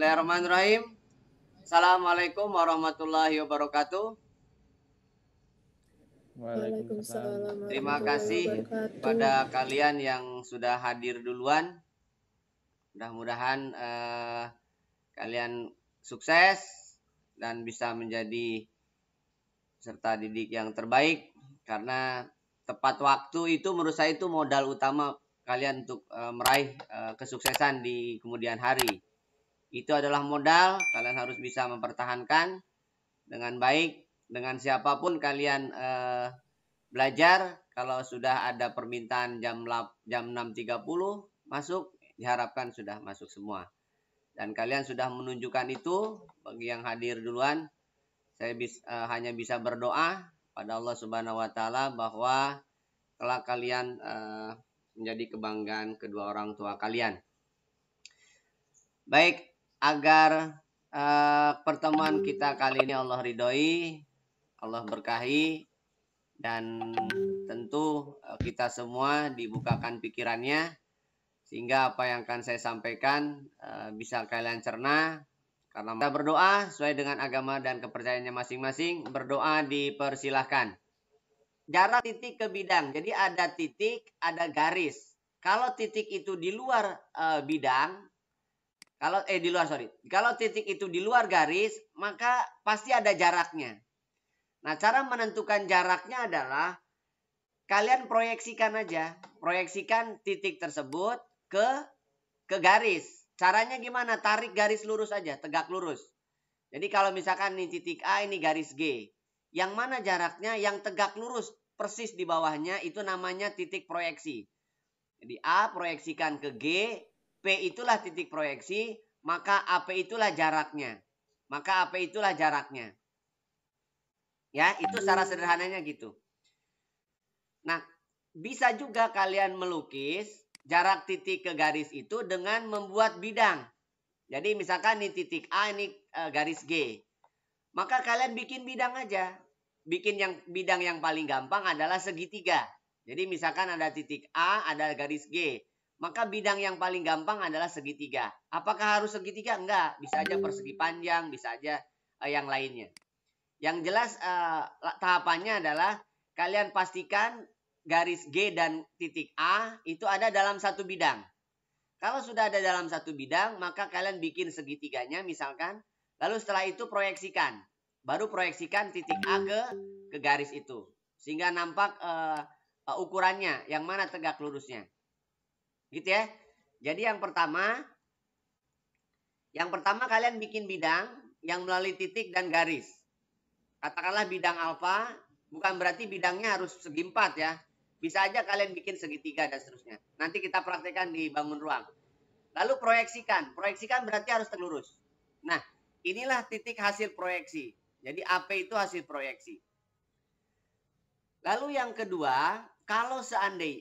Bismillahirrahmanirrahim. Assalamualaikum warahmatullahi wabarakatuh. Waalaikumsalam Terima warahmatullahi kasih wabarakatuh. pada kalian yang sudah hadir duluan. Mudah-mudahan kalian sukses dan bisa menjadi peserta didik yang terbaik, karena tepat waktu itu menurut saya itu modal utama kalian untuk meraih kesuksesan di kemudian hari. Itu adalah modal, kalian harus bisa mempertahankan dengan baik, dengan siapapun kalian belajar. Kalau sudah ada permintaan jam 6.30 masuk, diharapkan sudah masuk semua. Dan kalian sudah menunjukkan itu. Bagi yang hadir duluan, saya hanya bisa berdoa pada Allah Subhanahu wa taala bahwa kelak kalian menjadi kebanggaan kedua orang tua kalian. Baik, agar pertemuan kita kali ini Allah ridhoi, Allah berkahi, dan tentu kita semua dibukakan pikirannya sehingga apa yang akan saya sampaikan bisa kalian cerna. Karena kita berdoa sesuai dengan agama dan kepercayaannya masing-masing. Berdoa dipersilahkan. Jarak titik ke bidang. Jadi ada titik, ada garis. Kalau titik itu di luar bidang, kalau titik itu di luar garis, maka pasti ada jaraknya. Nah, cara menentukan jaraknya adalah kalian proyeksikan aja. Proyeksikan titik tersebut ke garis. Caranya gimana? Tarik garis lurus aja, tegak lurus. Jadi kalau misalkan ini titik A, ini garis G. Yang mana jaraknya? Yang tegak lurus persis di bawahnya itu namanya titik proyeksi. Jadi A proyeksikan ke G, P itulah titik proyeksi, maka AP itulah jaraknya. Maka AP itulah jaraknya. Ya, itu secara sederhananya gitu. Nah, bisa juga kalian melukis jarak titik ke garis itu dengan membuat bidang. Jadi misalkan ini titik A, ini garis G. Maka kalian bikin bidang aja. Bidang yang paling gampang adalah segitiga. Jadi misalkan ada titik A, ada garis G. Maka bidang yang paling gampang adalah segitiga. Apakah harus segitiga? Enggak. Bisa aja persegi panjang, bisa aja yang lainnya. Yang jelas tahapannya adalah kalian pastikan garis G dan titik A itu ada dalam satu bidang. Kalau sudah ada dalam satu bidang, maka kalian bikin segitiganya misalkan. Lalu setelah itu proyeksikan. Baru proyeksikan titik A ke garis itu. Sehingga nampak ukurannya, yang mana tegak lurusnya. Gitu ya. Jadi yang pertama kalian bikin bidang yang melalui titik dan garis. Katakanlah bidang alfa, bukan berarti bidangnya harus segi 4 ya. Bisa aja kalian bikin segitiga dan seterusnya. Nanti kita praktekkan di bangun ruang. Lalu proyeksikan. Proyeksikan berarti harus terlurus. Nah, inilah titik hasil proyeksi. Jadi AP itu hasil proyeksi. Lalu yang kedua,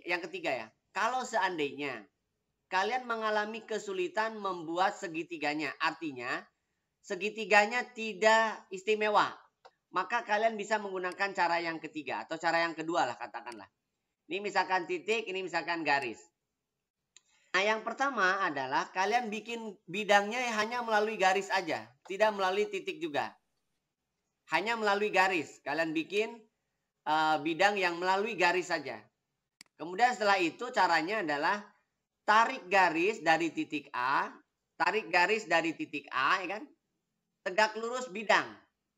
yang ketiga ya. Kalau seandainya kalian mengalami kesulitan membuat segitiganya, artinya segitiganya tidak istimewa, maka kalian bisa menggunakan cara yang ketiga atau cara yang kedua lah katakanlah. Ini misalkan titik, ini misalkan garis. Nah, yang pertama adalah kalian bikin bidangnya hanya melalui garis aja, tidak melalui titik juga. Hanya melalui garis. Kalian bikin bidang yang melalui garis saja. Kemudian setelah itu caranya adalah tarik garis dari titik A, tarik garis dari titik A, ya kan? Tegak lurus bidang,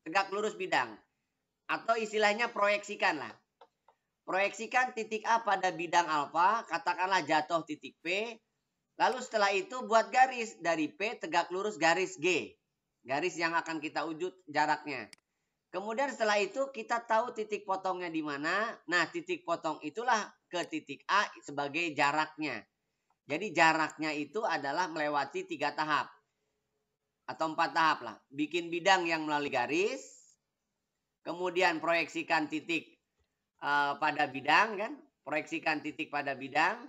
tegak lurus bidang. Atau istilahnya proyeksikan lah. Proyeksikan titik A pada bidang alfa, katakanlah jatuh titik P. Lalu setelah itu buat garis dari P tegak lurus garis G. Garis yang akan kita wujud jaraknya. Kemudian setelah itu kita tahu titik potongnya di mana. Nah, titik potong itulah ke titik A sebagai jaraknya. Jadi jaraknya itu adalah melewati 3 tahap. Atau 4 tahap lah. Bikin bidang yang melalui garis. Kemudian proyeksikan titik pada bidang kan. Proyeksikan titik pada bidang.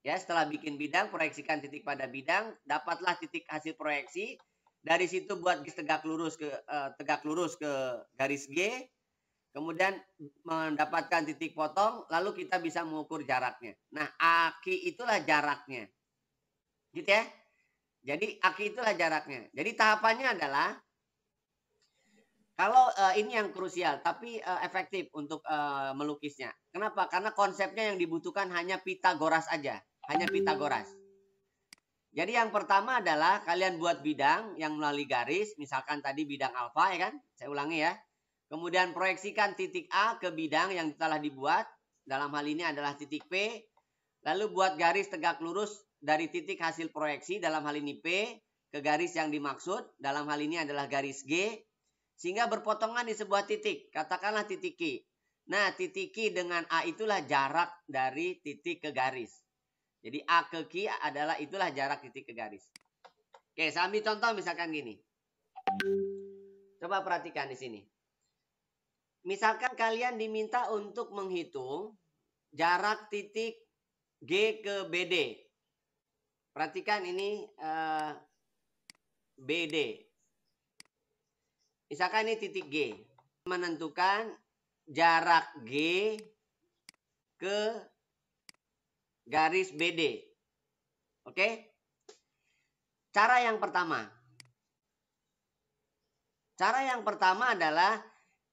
Ya, setelah bikin bidang, proyeksikan titik pada bidang. Dapatlah titik hasil proyeksi. Dari situ buat tegak lurus ke garis G. Kemudian mendapatkan titik potong. Lalu kita bisa mengukur jaraknya. Nah, aki itulah jaraknya. Gitu ya. Jadi aki itulah jaraknya. Jadi tahapannya adalah, kalau ini yang krusial, tapi efektif untuk melukisnya. Kenapa? Karena konsepnya yang dibutuhkan hanya Pitagoras aja. Hanya Pitagoras. Jadi yang pertama adalah kalian buat bidang yang melalui garis. Misalkan tadi bidang alfa, ya kan? Saya ulangi ya. Kemudian proyeksikan titik A ke bidang yang telah dibuat. Dalam hal ini adalah titik P. Lalu buat garis tegak lurus dari titik hasil proyeksi. Dalam hal ini P. Ke garis yang dimaksud. Dalam hal ini adalah garis G. Sehingga berpotongan di sebuah titik. Katakanlah titik Q. Nah, titik Q dengan A itulah jarak dari titik ke garis. Jadi A ke Q adalah itulah jarak titik ke garis. Oke, saya ambil contoh misalkan gini. Coba perhatikan di sini. Misalkan kalian diminta untuk menghitung jarak titik G ke BD. Perhatikan ini BD. Misalkan ini titik G. Menentukan jarak G ke garis BD. Oke? Cara yang pertama. Cara yang pertama adalah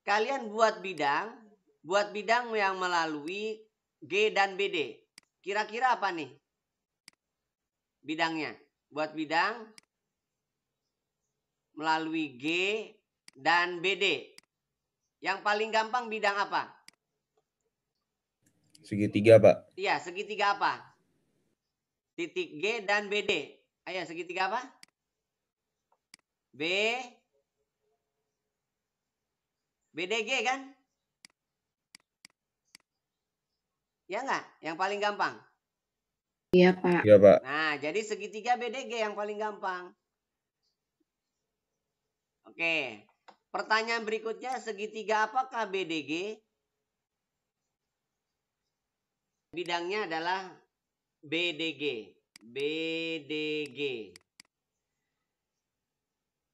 kalian buat bidang yang melalui G dan BD. Kira-kira apa nih bidangnya? Buat bidang melalui G dan BD. Yang paling gampang bidang apa? Segitiga, Pak. Iya, segitiga apa? Titik G dan BD. Ayo, segitiga apa? BDG kan? Ya enggak? Yang paling gampang. Iya, Pak. Iya, Pak. Nah, jadi segitiga BDG yang paling gampang. Oke. Pertanyaan berikutnya, segitiga apakah BDG? Bidangnya adalah BDG. BDG.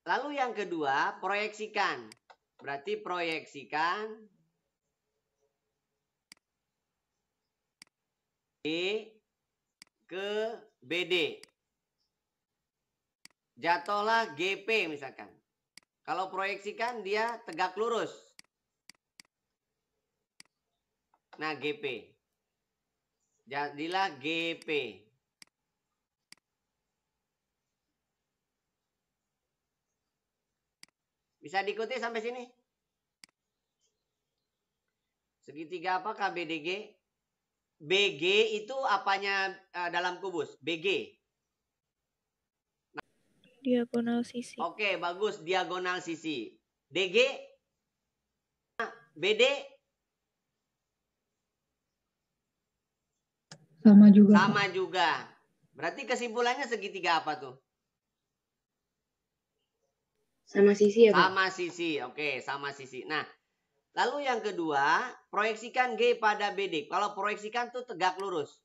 Lalu yang kedua, proyeksikan. Berarti proyeksikan G ke BD. Jatuhlah GP misalkan. Kalau proyeksikan dia tegak lurus. Nah, GP. Jadilah GP. Bisa diikuti sampai sini? Segitiga apakah BDG? BG itu apanya dalam kubus? BG. Diagonal sisi. Oke, bagus. Diagonal sisi. DG? BD? Sama juga. Sama juga. Berarti kesimpulannya segitiga apa tuh? Sama sisi ya, Pak? Sama sisi. Oke, sama sisi. Nah, lalu yang kedua, proyeksikan G pada BD. Kalau proyeksikan tuh tegak lurus.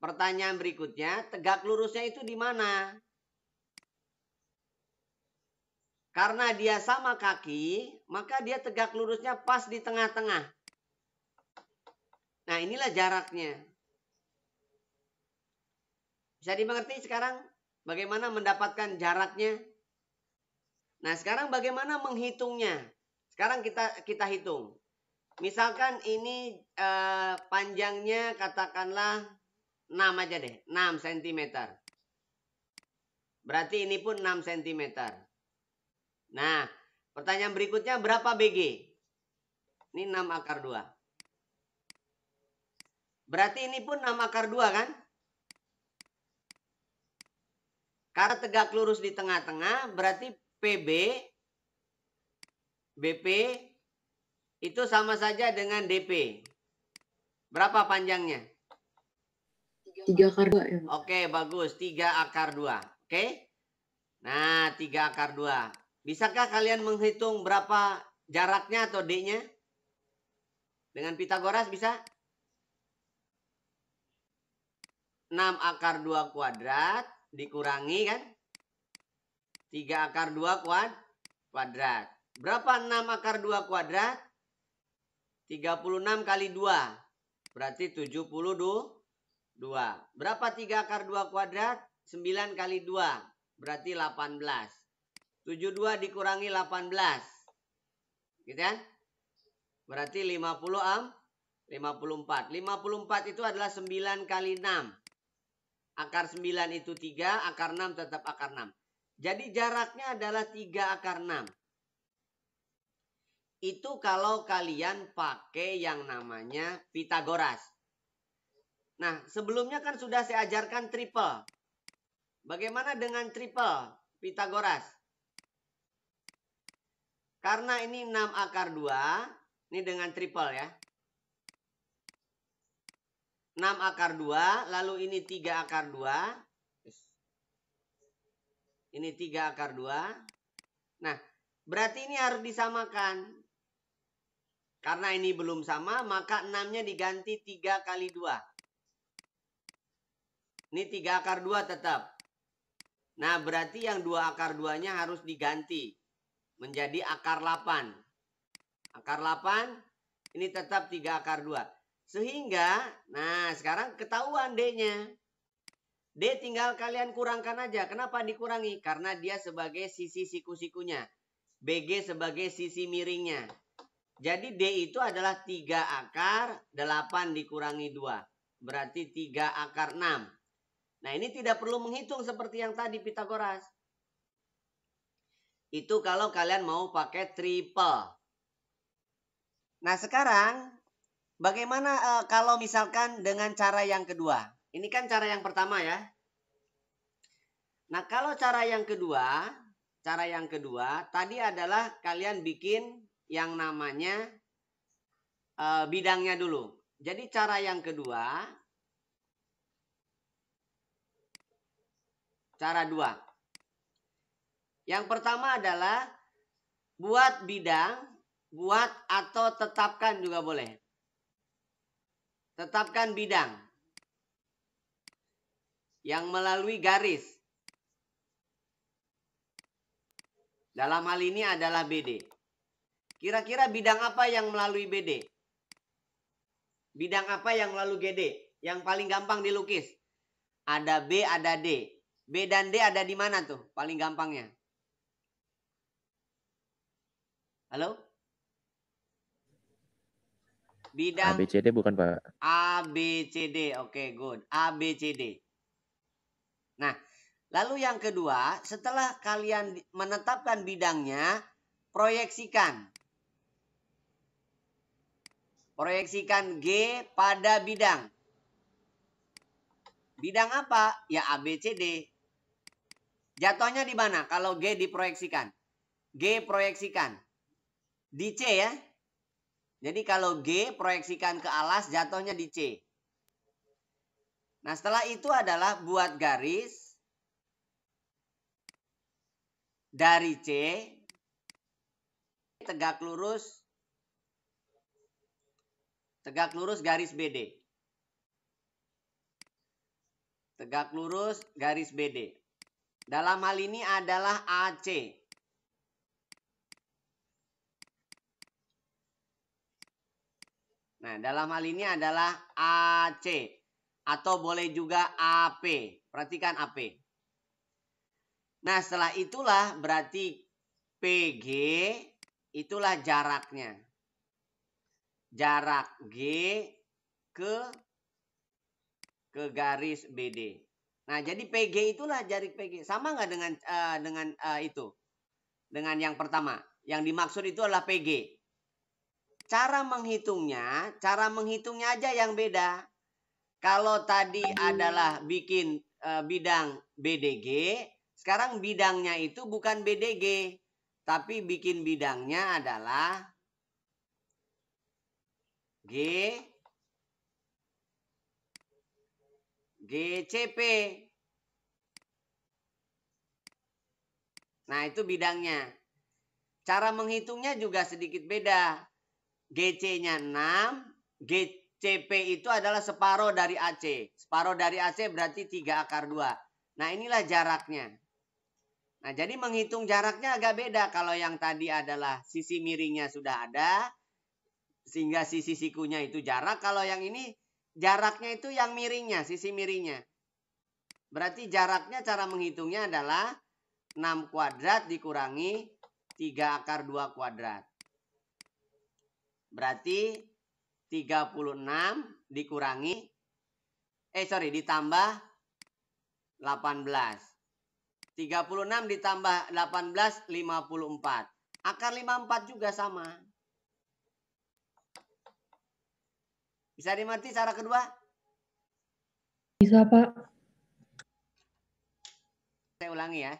Pertanyaan berikutnya, tegak lurusnya itu di mana? Karena dia sama kaki, maka dia tegak lurusnya pas di tengah-tengah. Nah, inilah jaraknya. Bisa dimengerti sekarang bagaimana mendapatkan jaraknya? Nah, sekarang bagaimana menghitungnya? Sekarang kita hitung. Misalkan ini panjangnya katakanlah 6 aja deh, 6 cm. Berarti ini pun 6 cm. Nah, pertanyaan berikutnya berapa BG? Ini 6 akar 2. Berarti ini pun 6 akar 2 kan? Karena tegak lurus di tengah-tengah, berarti PB, BP, itu sama saja dengan DP. Berapa panjangnya? 3 akar 2 ya, Pak? Oke, bagus. 3 akar 2. Oke? Nah, 3 akar 2. Bisakah kalian menghitung berapa jaraknya atau D-nya? Dengan Pitagoras bisa? 6 akar 2 kuadrat dikurangi kan? 3 akar 2 kuadrat. Berapa 6 akar 2 kuadrat? 36 kali 2. Berarti 72. Berapa 3 akar 2 kuadrat? 9 kali 2. berarti 18. 72 dikurangi 18. Gitu kan? Berarti 54. 54 itu adalah 9 kali 6. Akar 9 itu 3, akar 6 tetap akar 6. Jadi jaraknya adalah 3 akar 6. Itu kalau kalian pakai yang namanya Pitagoras. Nah, sebelumnya kan sudah saya ajarkan triple. Bagaimana dengan triple Pitagoras? Karena ini 6 akar 2, ini dengan triple ya. 6 akar 2, lalu ini 3 akar 2. Ini 3 akar 2. Nah, berarti ini harus disamakan. Karena ini belum sama, maka 6-nya diganti 3 kali 2. Ini 3 akar 2 tetap. Nah, berarti yang 2 akar 2-nya harus diganti. Menjadi akar 8. Akar 8, ini tetap 3 akar 2. Sehingga, nah sekarang ketahuan D-nya. D tinggal kalian kurangkan aja. Kenapa dikurangi? Karena dia sebagai sisi siku-sikunya. BG sebagai sisi miringnya. Jadi D itu adalah 3 akar 8 dikurangi 2. Berarti 3 akar 6. Nah ini tidak perlu menghitung seperti yang tadi Pitagoras. Itu kalau kalian mau pakai triple. Nah sekarang bagaimana kalau misalkan dengan cara yang kedua? Ini kan cara yang pertama ya. Nah kalau cara yang kedua tadi adalah kalian bikin yang namanya bidangnya dulu. Jadi cara yang kedua, cara 2. Yang pertama adalah buat bidang, buat atau tetapkan juga boleh. Tetapkan bidang yang melalui garis. Dalam hal ini adalah BD. Kira-kira bidang apa yang melalui BD? Bidang apa yang melalui GD? Yang paling gampang dilukis. Ada B, ada D. B dan D ada di mana tuh? Paling gampangnya. Halo? Bidang ABCD bukan Pak? ABCD. Oke, good. ABCD. Nah, lalu yang kedua, setelah kalian menetapkan bidangnya, proyeksikan. Proyeksikan G pada bidang. Bidang apa? Ya ABCD. Jatuhnya di mana kalau G diproyeksikan? G proyeksikan di C ya. Jadi kalau G proyeksikan ke alas, jatuhnya di C. Nah setelah itu adalah buat garis dari C, tegak lurus garis BD. Tegak lurus garis BD. Dalam hal ini adalah AC. Nah, dalam hal ini adalah AC. Atau boleh juga AP. Perhatikan AP. Nah, setelah itulah berarti PG itulah jaraknya. Jarak G ke garis BD. Nah, jadi PG itulah jarak PG. Sama nggak dengan itu? Dengan yang pertama. Yang dimaksud itu adalah PG. Cara menghitungnya aja yang beda. Kalau tadi adalah bikin bidang BDG, sekarang bidangnya itu bukan BDG, tapi bikin bidangnya adalah GCP. Nah, itu bidangnya. Cara menghitungnya juga sedikit beda. GC-nya 6, GCP itu adalah separuh dari AC. Separuh dari AC berarti 3 akar 2. Nah, inilah jaraknya. Nah, jadi menghitung jaraknya agak beda. Kalau yang tadi adalah sisi miringnya sudah ada, sehingga sisi sikunya itu jarak. Kalau yang ini jaraknya itu yang miringnya, sisi miringnya. Berarti jaraknya cara menghitungnya adalah 6 kuadrat dikurangi 3 akar 2 kuadrat. Berarti 36 dikurangi, ditambah 18. 36 ditambah 18, 54. Akar 54 juga sama. Bisa dimengerti cara kedua? Bisa, Pak. Saya ulangi ya.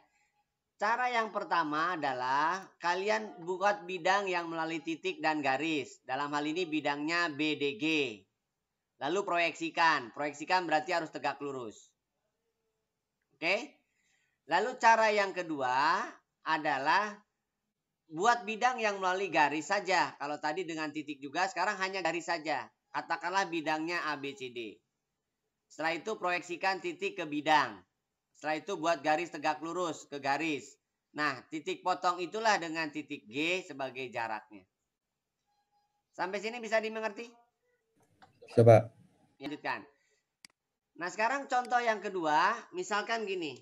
Cara yang pertama adalah kalian buat bidang yang melalui titik dan garis. Dalam hal ini bidangnya BDG. Lalu proyeksikan. Proyeksikan berarti harus tegak lurus. Oke? Lalu cara yang kedua adalah buat bidang yang melalui garis saja. Kalau tadi dengan titik juga, sekarang hanya garis saja. Katakanlah bidangnya ABCD. Setelah itu proyeksikan titik ke bidang. Setelah itu buat garis tegak lurus ke garis. Nah, titik potong itulah dengan titik G sebagai jaraknya. Sampai sini bisa dimengerti? Coba. Lanjutkan. Nah, sekarang contoh yang kedua, misalkan gini.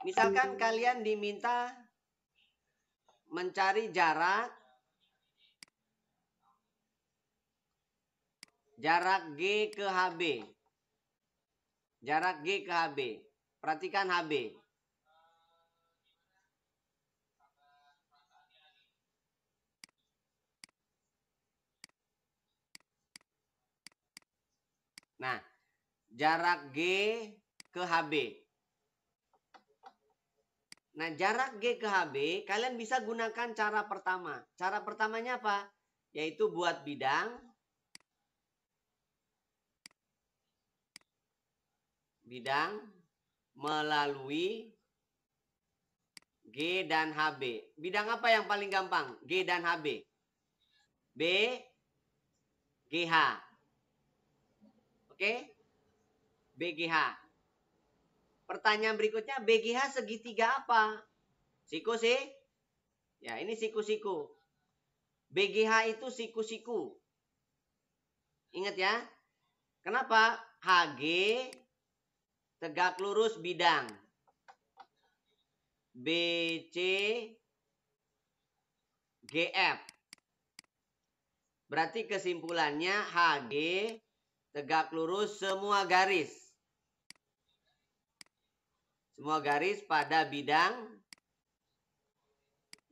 Misalkan kalian diminta mencari jarak G ke HB. Jarak G ke HB. Perhatikan HB. Nah, jarak G ke HB. Nah, jarak G ke HB, kalian bisa gunakan cara pertama. Cara pertamanya apa? Yaitu buat bidang. Bidang melalui G dan HB. Bidang apa yang paling gampang? G dan HB. B, GH. Oke? BGH. Pertanyaan berikutnya, BGH segitiga apa? Siku sih? Ya, ini siku-siku. BGH itu siku-siku. Ingat ya. Kenapa? HG tegak lurus bidang. BC GF. Berarti kesimpulannya HG tegak lurus semua garis. Semua garis pada bidang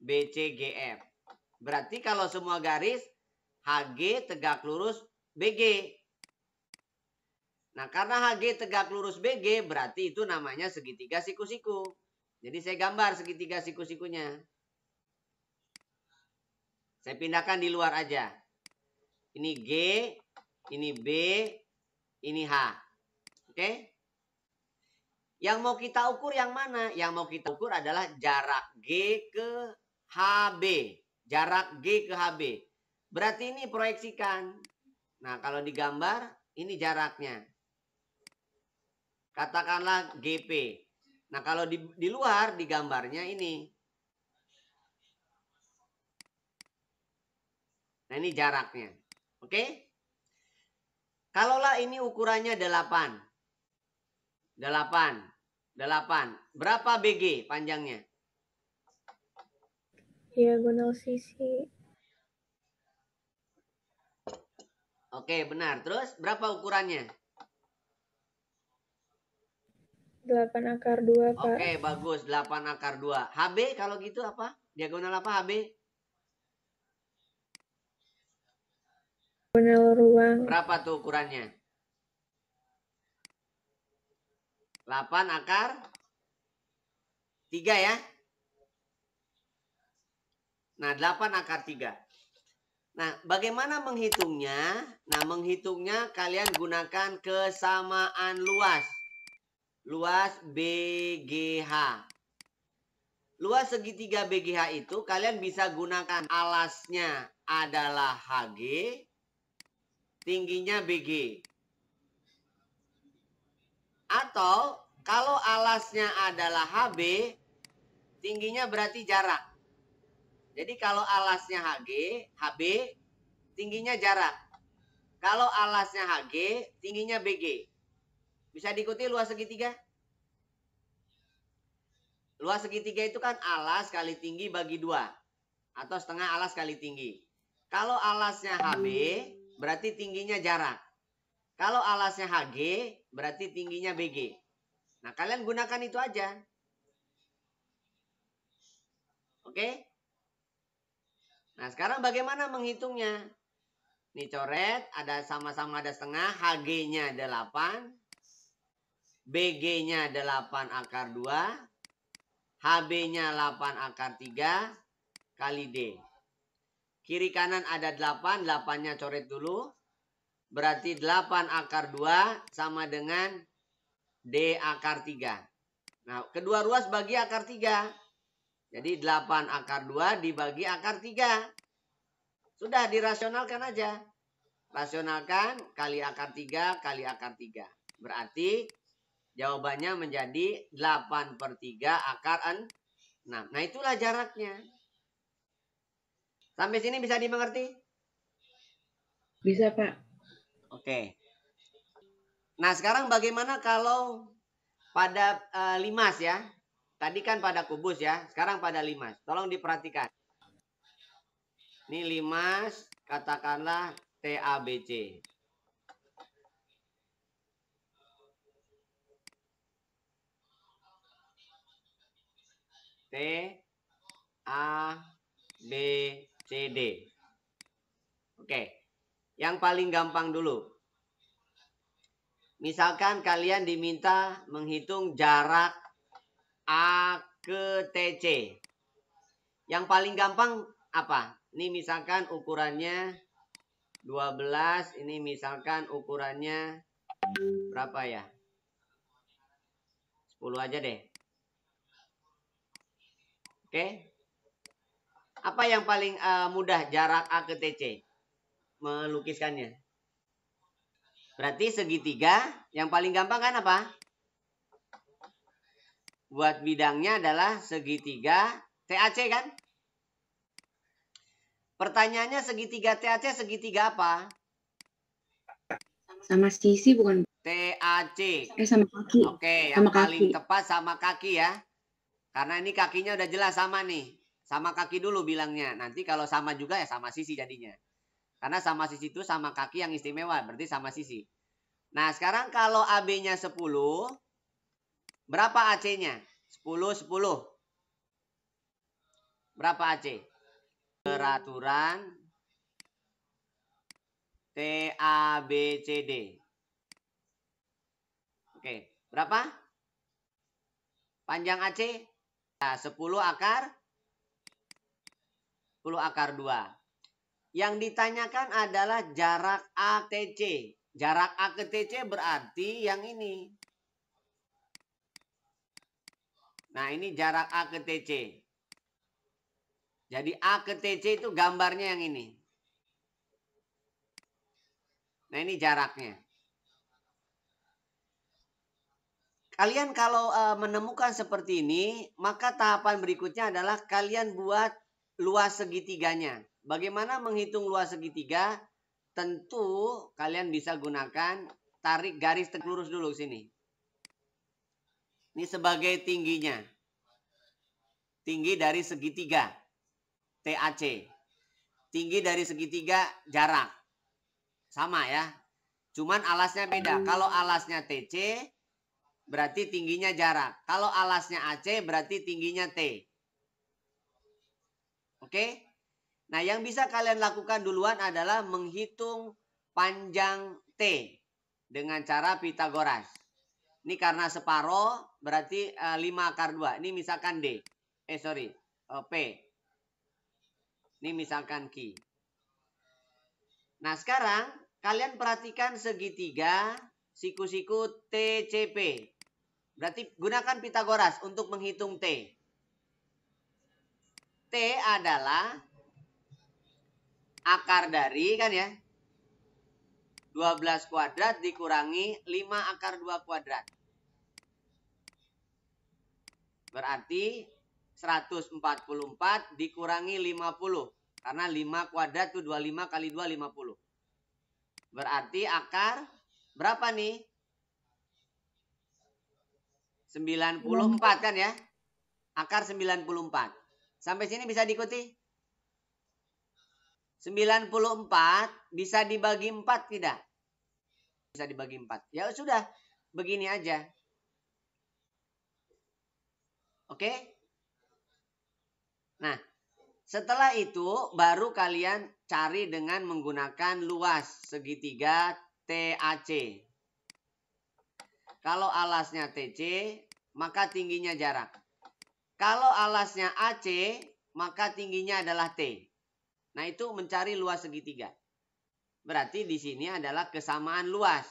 BCGF. Berarti kalau semua garis HG tegak lurus BG. Nah, karena HG tegak lurus BG berarti itu namanya segitiga siku-siku. Jadi saya gambar segitiga siku-sikunya. Saya pindahkan di luar aja. Ini G, ini B, ini H. Oke? Yang mau kita ukur yang mana? Yang mau kita ukur adalah jarak G ke HB. Jarak G ke HB. Berarti ini proyeksikan. Nah, kalau digambar, ini jaraknya. Katakanlah GP. Nah, kalau di luar digambarnya ini. Nah, ini jaraknya. Oke? Kalaulah ini ukurannya 8. 8. Berapa BG panjangnya? Diagonal sisi. Oke, benar. Terus berapa ukurannya? 8 akar 2, Pak. Oke, bagus. 8 akar 2. HB kalau gitu apa? Diagonal apa HB? Diagonal ruang. Berapa tuh ukurannya? 8 akar 3 ya. Nah, 8 akar 3. Nah, bagaimana menghitungnya? Nah, menghitungnya kalian gunakan kesamaan luas. Luas BGH. Luas segitiga BGH itu kalian bisa gunakan alasnya adalah HG, tingginya BG. Atau kalau alasnya adalah HB, tingginya berarti jarak. Jadi kalau alasnya HB, tingginya jarak. Kalau alasnya HG, tingginya BG. Bisa diikuti luas segitiga? Luas segitiga itu kan alas kali tinggi bagi 2. Atau setengah alas kali tinggi. Kalau alasnya HB, berarti tingginya jarak. Kalau alasnya HG, berarti tingginya BG. Nah, kalian gunakan itu aja. Oke? Nah, sekarang bagaimana menghitungnya? Nih coret, ada sama-sama ada setengah, HG-nya 8, BG-nya 8 akar 2, HB-nya 8 akar 3, kali D. Kiri kanan ada 8, 8-nya coret dulu. Berarti 8 akar 2 sama dengan D akar 3. Nah, kedua ruas bagi akar 3. Jadi 8 akar 2 dibagi akar 3. Sudah dirasionalkan aja. Rasionalkan kali akar 3 kali akar 3. Berarti jawabannya menjadi 8/3 akar 6. Nah, itulah jaraknya. Sampai sini bisa dimengerti? Bisa, Pak. Oke. Nah, sekarang bagaimana kalau pada limas ya? Tadi kan pada kubus ya, sekarang pada limas. Tolong diperhatikan. Ini limas, katakanlah TABC. TABCD. Oke. Yang paling gampang dulu. Misalkan kalian diminta menghitung jarak A ke TC. Yang paling gampang apa? Ini misalkan ukurannya 12. Ini misalkan ukurannya berapa ya? 10 aja deh. Oke. Apa yang paling mudah jarak A ke TC? Melukiskannya. Berarti segitiga yang paling gampang kan apa? Buat bidangnya adalah segitiga TAC kan? Pertanyaannya segitiga TAC segitiga apa? Sama sisi bukan? TAC. Sama kaki. Oke, yang Sama paling kaki. tepat sama kaki ya. Karena ini kakinya udah jelas sama nih. Sama kaki dulu bilangnya. Nanti kalau sama juga ya sama sisi jadinya. Karena sama sisi itu sama kaki yang istimewa. Berarti sama sisi. Nah, sekarang kalau AB-nya 10. Berapa AC-nya? 10. Berapa AC? Peraturan TABCD. Oke, berapa? Panjang AC? Nah, 10 akar 2. Yang ditanyakan adalah jarak ATC. Jarak A ke TC berarti yang ini. Nah, ini jarak A ke TC. Jadi A ke TC itu gambarnya yang ini. Nah, ini jaraknya. Kalian kalau menemukan seperti ini, maka tahapan berikutnya adalah kalian buat luas segitiganya. Bagaimana menghitung luas segitiga? Tentu kalian bisa gunakan tarik garis tegak lurus dulu sini. Ini sebagai tingginya. Tinggi dari segitiga TAC. Tinggi dari segitiga jarak. Sama ya. Cuman alasnya beda. Kalau alasnya TC berarti tingginya jarak. Kalau alasnya AC berarti tingginya T. Oke? Nah, yang bisa kalian lakukan duluan adalah menghitung panjang T dengan cara Pitagoras. Ini karena separoh berarti 5 akar 2. Ini misalkan D. P. Ini misalkan Q. Nah, sekarang kalian perhatikan segitiga siku-siku TCP. Berarti gunakan Pitagoras untuk menghitung T. T adalah akar dari kan ya 12 kuadrat dikurangi 5 akar 2 kuadrat. Berarti 144 dikurangi 50. Karena 5 kuadrat itu 25 kali 2 50. Berarti akar berapa nih? 94 kan ya? akar 94. Sampai sini bisa diikuti? 94 bisa dibagi 4 tidak? Bisa dibagi 4. Ya sudah, begini aja. Oke? Nah, setelah itu baru kalian cari dengan menggunakan luas segitiga TAC. Kalau alasnya TC, maka tingginya jarak. Kalau alasnya AC, maka tingginya adalah T. Nah, itu mencari luas segitiga. Berarti di sini adalah kesamaan luas.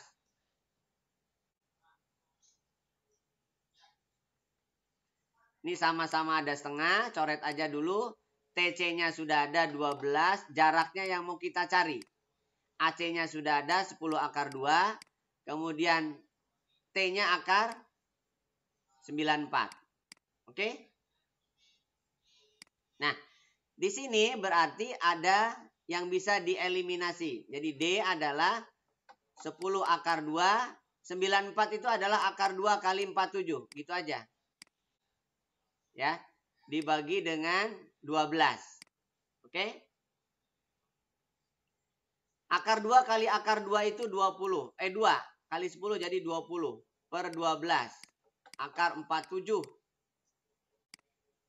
Ini sama-sama ada setengah, coret aja dulu. TC-nya sudah ada 12, jaraknya yang mau kita cari. AC-nya sudah ada 10 akar 2, kemudian T-nya akar 94. Oke? Nah, di sini berarti ada yang bisa dieliminasi. Jadi D adalah 10 akar 2, 94 itu adalah akar 2 kali 47. Gitu aja. Ya, dibagi dengan 12. Oke? Akar 2 kali akar 2 itu 20. 2 kali 10 jadi 20 per 12. Akar 47.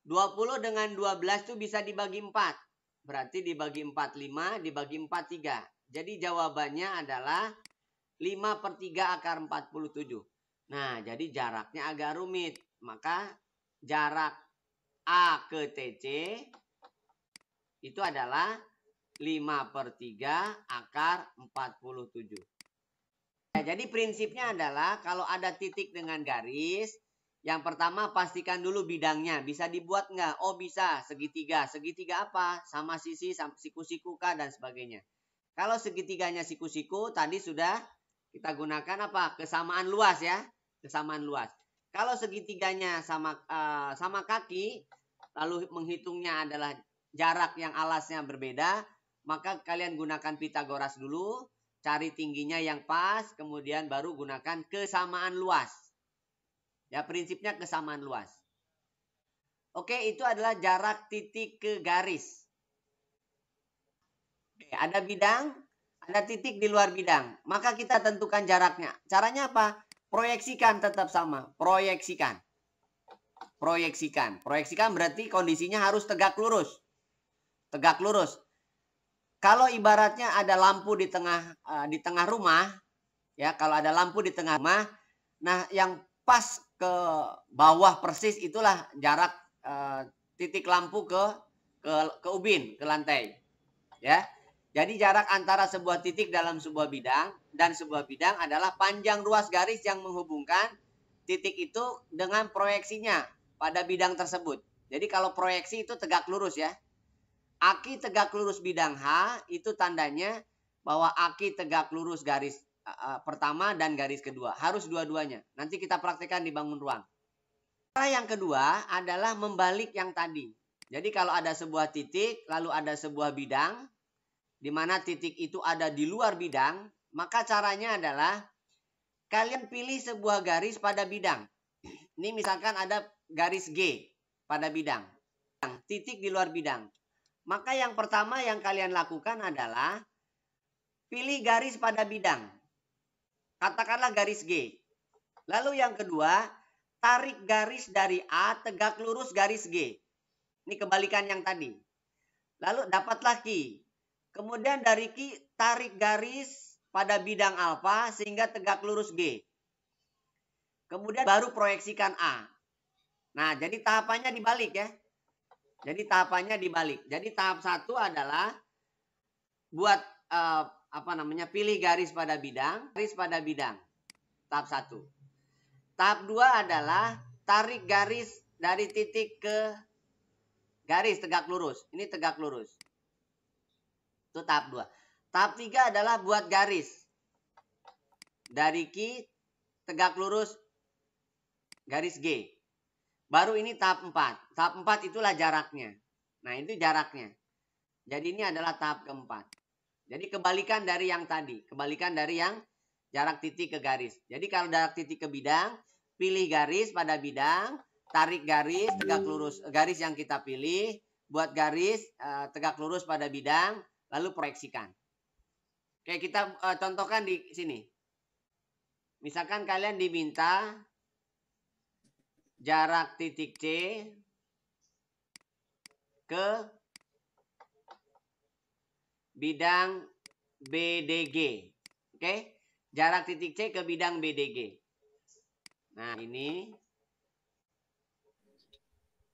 20 dengan 12 itu bisa dibagi 4. Berarti dibagi 4 5, dibagi 4 3. Jadi jawabannya adalah 5 per 3 akar 47. Nah, jadi jaraknya agak rumit. Maka jarak A ke TC itu adalah 5 per 3 akar 47. Nah, jadi prinsipnya adalah kalau ada titik dengan garis, yang pertama pastikan dulu bidangnya. Bisa dibuat nggak? Oh bisa, segitiga. Segitiga apa? Sama sisi, siku-siku K dan sebagainya. Kalau segitiganya siku-siku, tadi sudah kita gunakan apa? Kesamaan luas ya. Kesamaan luas. Kalau segitiganya sama kaki, lalu menghitungnya adalah jarak yang alasnya berbeda, maka kalian gunakan Pitagoras dulu. Cari tingginya yang pas, kemudian baru gunakan kesamaan luas. Ya, prinsipnya kesamaan luas. Oke, itu adalah jarak titik ke garis. Oke, ada bidang, ada titik di luar bidang. Maka kita tentukan jaraknya. Caranya apa? Proyeksikan tetap sama. Proyeksikan. Proyeksikan. Proyeksikan berarti kondisinya harus tegak lurus. Tegak lurus. Kalau ibaratnya ada lampu di tengah rumah, ya kalau ada lampu di tengah rumah, nah yang pas ke bawah persis itulah jarak titik lampu ke ubin, ke lantai. Ya. Jadi jarak antara sebuah titik dalam sebuah bidang dan sebuah bidang adalah panjang ruas garis yang menghubungkan titik itu dengan proyeksinya pada bidang tersebut. Jadi kalau proyeksi itu tegak lurus ya. Aki tegak lurus bidang H itu tandanya bahwa aki tegak lurus garis pertama dan garis kedua. Harus dua-duanya. Nanti kita praktekkan di bangun ruang. Cara yang kedua adalah membalik yang tadi. Jadi kalau ada sebuah titik, lalu ada sebuah bidang, di mana titik itu ada di luar bidang, maka caranya adalah kalian pilih sebuah garis pada bidang. Ini misalkan ada garis G pada bidang. Titik di luar bidang. Maka yang pertama yang kalian lakukan adalah pilih garis pada bidang. Katakanlah garis G. Lalu yang kedua, tarik garis dari A tegak lurus garis G. Ini kebalikan yang tadi. Lalu dapatlah Q. Kemudian dari Q tarik garis pada bidang alfa sehingga tegak lurus G. Kemudian baru proyeksikan A. Nah, jadi tahapannya dibalik ya. Jadi tahapannya dibalik. Jadi tahap 1 adalah buat pilih garis pada bidang, Tahap 1. Tahap 2 adalah tarik garis dari titik ke garis tegak lurus. Ini tegak lurus. Itu tahap 2. Tahap 3 adalah buat garis dari Q tegak lurus garis G. Baru ini tahap 4. Tahap 4 itulah jaraknya. Nah, itu jaraknya. Jadi ini adalah tahap keempat. Jadi kebalikan dari yang tadi. Kebalikan dari yang jarak titik ke garis. Jadi kalau jarak titik ke bidang, pilih garis pada bidang. tarik garis tegak lurus, garis yang kita pilih, buat garis tegak lurus pada bidang, lalu proyeksikan. Oke, kita contohkan di sini. Misalkan kalian diminta jarak titik C ke bidang BDG. Oke, jarak titik C ke bidang BDG. Nah, ini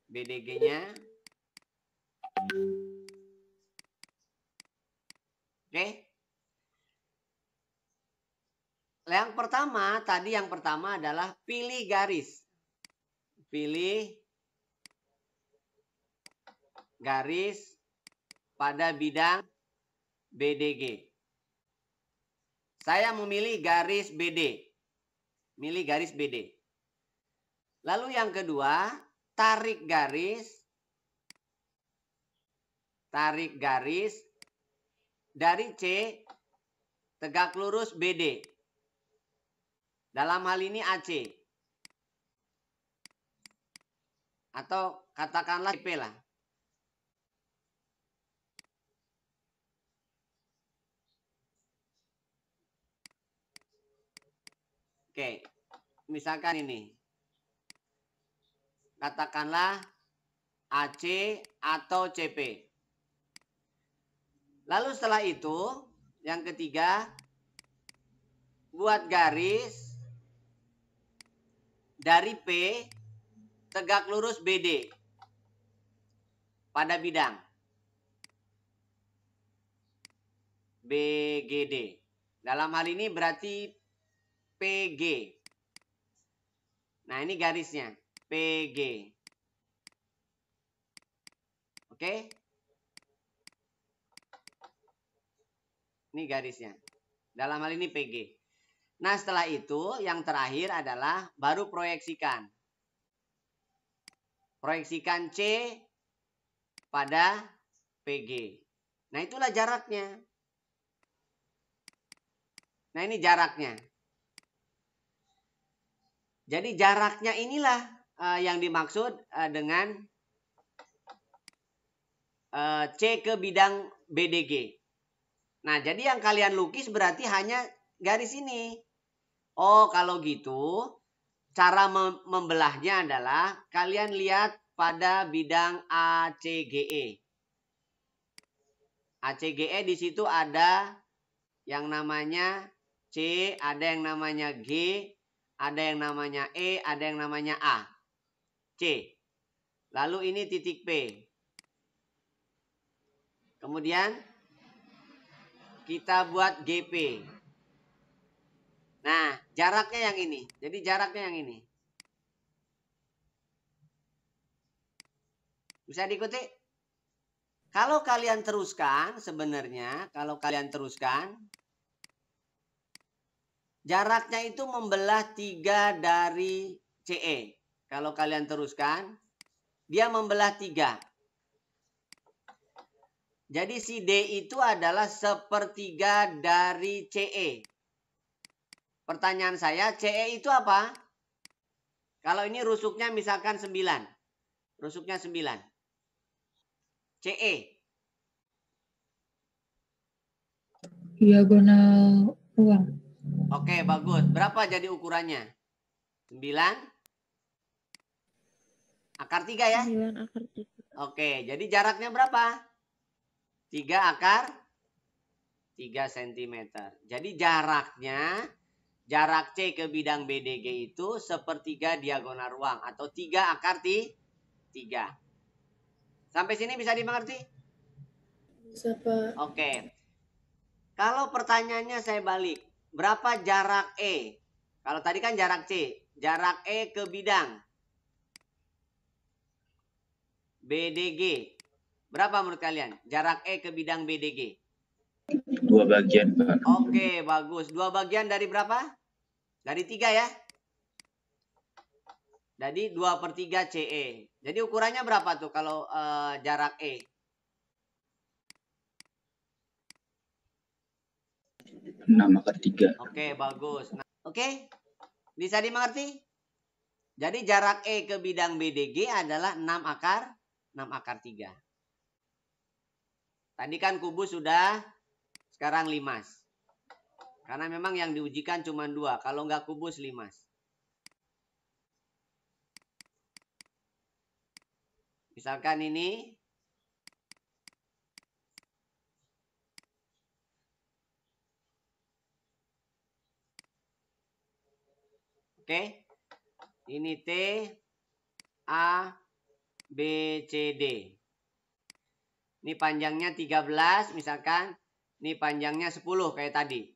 BDG-nya. Oke. Yang pertama adalah pilih garis. Pilih garis pada bidang BDG. Saya memilih garis BD. Milih garis BD. Lalu yang kedua, tarik garis dari C tegak lurus BD. Dalam hal ini AC. Atau katakanlah CP lah. Oke, misalkan ini. Katakanlah AC atau CP. Lalu setelah itu, yang ketiga, buat garis dari P tegak lurus BD pada bidang BGD. Dalam hal ini berarti PG. Nah, ini garisnya. PG. Oke. Ini garisnya. Dalam hal ini PG. Nah, setelah itu yang terakhir adalah baru proyeksikan. Proyeksikan C pada PG. Nah, itulah jaraknya. Nah, ini jaraknya. Jadi jaraknya inilah yang dimaksud dengan C ke bidang BDG. Nah, jadi yang kalian lukis berarti hanya garis ini. Oh, kalau gitu cara membelahnya adalah kalian lihat pada bidang ACGE. ACGE di situ ada yang namanya C, ada yang namanya G, ada yang namanya E, ada yang namanya A. C. Lalu ini titik P. Kemudian kita buat GP. Nah, jaraknya yang ini. Jadi jaraknya yang ini. Bisa diikuti? Kalau kalian teruskan, sebenarnya kalau kalian teruskan, jaraknya itu membelah 3 dari CE. Kalau kalian teruskan, dia membelah 3. Jadi si D itu adalah 1/3 dari CE. Pertanyaan saya, CE itu apa? Kalau ini rusuknya misalkan 9. Rusuknya 9. CE. Diagonal ruang. Oke, bagus. Berapa jadi ukurannya? 9 akar 3 ya? 9 akar 3. Oke, jadi jaraknya berapa? 3 akar 3 cm. Jadi jaraknya, jarak C ke bidang BDG itu 1/3 diagonal ruang atau 3 akar 3. Sampai sini bisa dimengerti? Bisa, Pak. Oke. Kalau pertanyaannya saya balik. Berapa jarak E? Kalau tadi kan jarak C. Jarak E ke bidang BDG. Berapa menurut kalian? Jarak E ke bidang BDG. 2 bagian, Pak. Oke, bagus. 2 bagian dari berapa? Dari 3 ya? Jadi 2/3 CE. Jadi ukurannya berapa tuh kalau jarak E? 6 akar 3. Oke, bagus. Nah, oke. Bisa dimengerti? Jadi jarak E ke bidang BDG adalah 6 akar 3. Tadi kan kubus sudah, sekarang limas. Karena memang yang diujikan cuma 2. Kalau nggak kubus, limas. Misalkan ini. Oke. Ini T, A, B, C, D. Ini panjangnya 13 misalkan. Ini panjangnya 10 kayak tadi.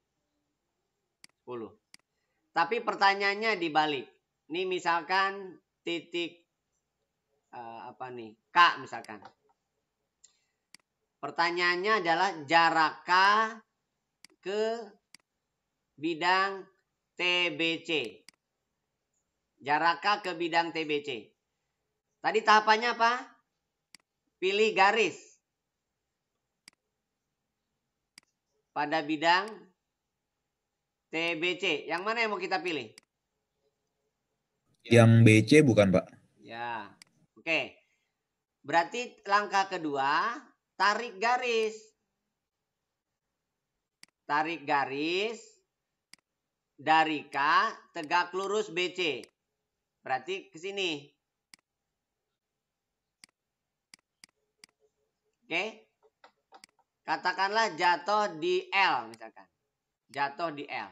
10. Tapi pertanyaannya dibalik. Ini misalkan titik apa nih? K misalkan. Pertanyaannya adalah jarak K ke bidang TBC. Jarak K ke bidang TBC. Tadi tahapannya apa? Pilih garis pada bidang TBC. Yang mana yang mau kita pilih? Yang BC bukan, Pak? Ya. Oke. Berarti langkah kedua, tarik garis. Tarik garis dari K tegak lurus BC. Berarti ke sini. Oke. Katakanlah jatuh di L misalkan. Jatuh di L.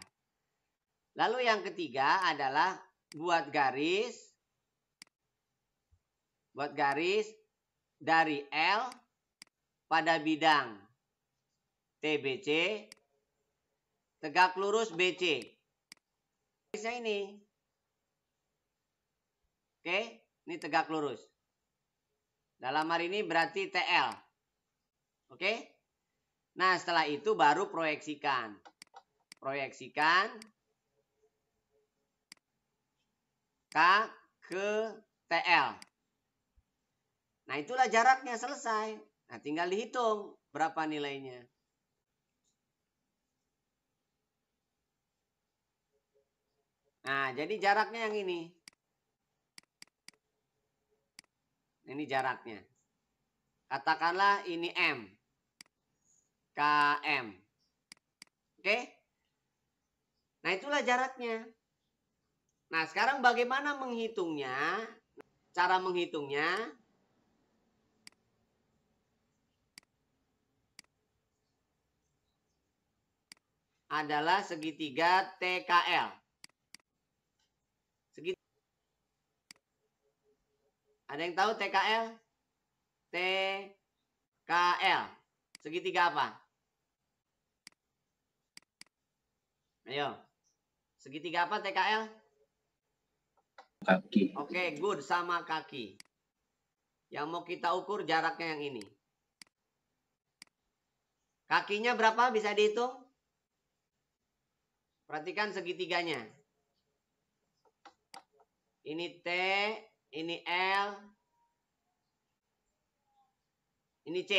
Lalu yang ketiga adalah buat garis dari L pada bidang TBC tegak lurus BC. Garisnya ini. Oke, ini tegak lurus. Dalam hari ini berarti TL. Oke? Nah, setelah itu baru proyeksikan. Proyeksikan K ke TL. Nah, itulah jaraknya selesai. Nah, tinggal dihitung berapa nilainya. Nah, jadi jaraknya yang ini. Ini jaraknya. Katakanlah ini M. KM. Oke? Nah, itulah jaraknya. Nah, sekarang bagaimana menghitungnya? Cara menghitungnya adalah segitiga TKL. Ada yang tahu TKL? TKL. Segitiga apa? Ayo. Segitiga apa TKL? Kaki. Oke, good, sama kaki. Yang mau kita ukur jaraknya yang ini. Kakinya berapa bisa dihitung? Perhatikan segitiganya. Ini T, ini L, ini C.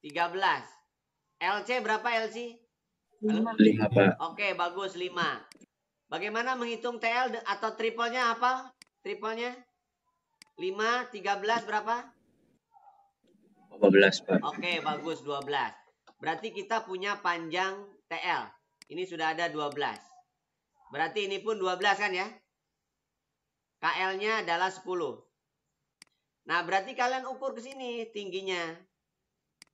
13. LC berapa LC? 5, Pak. Oke, bagus 5. Bagaimana menghitung TL atau triplenya apa? Triplenya? 5, 13 berapa? 12, Pak. Oke, bagus 12. Berarti kita punya panjang TL. Ini sudah ada 12. Berarti ini pun 12 kan ya? KL-nya adalah 10. Nah, berarti kalian ukur ke sini tingginya.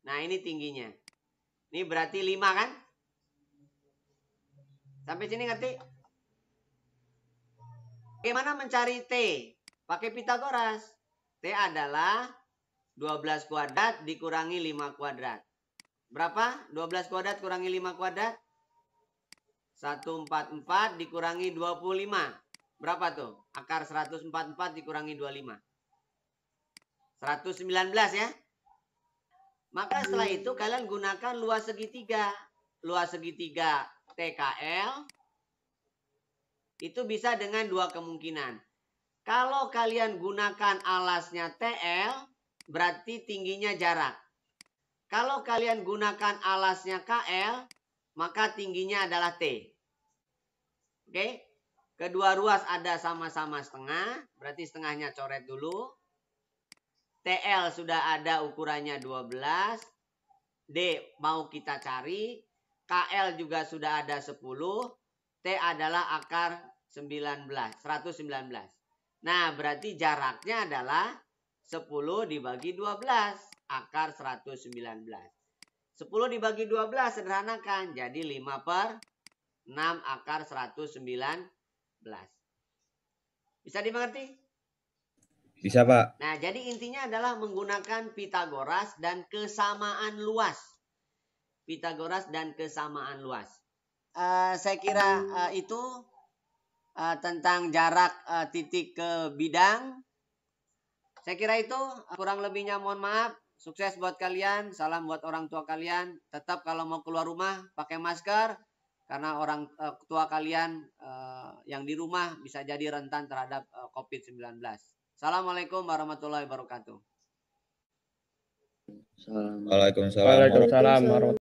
Nah, ini tingginya. Ini berarti 5 kan? Sampai sini ngerti? Bagaimana mencari T? Pakai Pitagoras. T adalah 12 kuadrat dikurangi 5 kuadrat. Berapa? 12 kuadrat kurangi 5 kuadrat? 144 dikurangi 25. Berapa tuh? Akar 144 dikurangi 25. 119 ya. Maka setelah itu kalian gunakan luas segitiga. Luas segitiga TKL itu bisa dengan dua kemungkinan. Kalau kalian gunakan alasnya TL, berarti tingginya jarak. Kalau kalian gunakan alasnya KL, maka tingginya adalah T. Oke? Kedua ruas ada sama-sama setengah, berarti setengahnya coret dulu. TL sudah ada ukurannya 12. D mau kita cari. KL juga sudah ada 10. T adalah akar 19, 119. Nah, berarti jaraknya adalah 10 dibagi 12, akar 119. 10 dibagi 12 sederhanakan, jadi 5/6 akar 119. Bisa dimengerti? Bisa, Pak. Nah, jadi intinya adalah menggunakan Pitagoras dan kesamaan luas. Pitagoras dan kesamaan luas. Saya kira itu tentang jarak titik ke bidang. Saya kira itu, kurang lebihnya mohon maaf. Sukses buat kalian, salam buat orang tua kalian. Tetap kalau mau keluar rumah pakai masker. Karena orang tua kalian yang di rumah bisa jadi rentan terhadap COVID-19. Assalamualaikum warahmatullahi wabarakatuh. Waalaikumsalam. Waalaikumsalam warahmatullahi